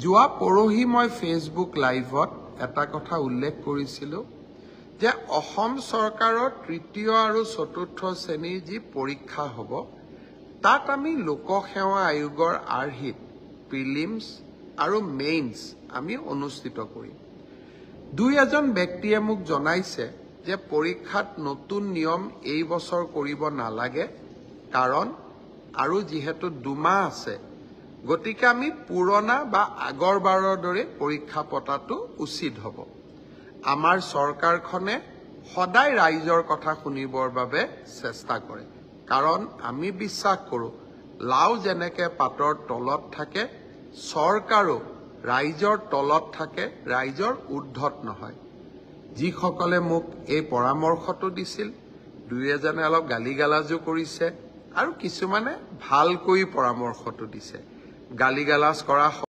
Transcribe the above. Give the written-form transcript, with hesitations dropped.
যোৱা পৰহি মই ফেচবুক লাইভত এটা কথা উল্লেখ কৰিছিলোঁ যে অসম চৰকাৰৰ তৃতীয় আৰু চতুৰ্থ শ্ৰেণীৰ যি পৰীক্ষা হ'ব তাত আমি লোকসেৱা আয়োগৰ আৰ্হিত প্ৰিলিমছ আৰু মেইনছ আমি অনুষ্ঠিত কৰিম। দুই এজন ব্যক্তিয়ে মোক জনাইছে যে পৰীক্ষাত নতুন নিয়ম এই বছৰ কৰিব নালাগে, কাৰণ আৰু যিহেতু 2 মাহ আছে, গতিকে আমি পুৰণা বা আগৰবাৰৰ দৰে পৰীক্ষা পতাটো উচিত হ'ব। আমাৰ চৰকাৰখনে সদায় ৰাইজৰ কথা শুনিবৰ বাবে চেষ্টা কৰে, কাৰণ আমি বিশ্বাস কৰোঁ লাও যেনেকৈ পাতৰ তলত থাকে, চৰকাৰো ৰাইজৰ তলত থাকে, ৰাইজৰ ঊৰ্ধ্বত নহয়। যিসকলে মোক এই পৰামৰ্শটো দিছিল, দুই এজনে অলপ গালিগালাজো কৰিছে আৰু কিছুমানে ভালকৈ পৰামৰ্শটো দিছে। গালিগালাজ কৰা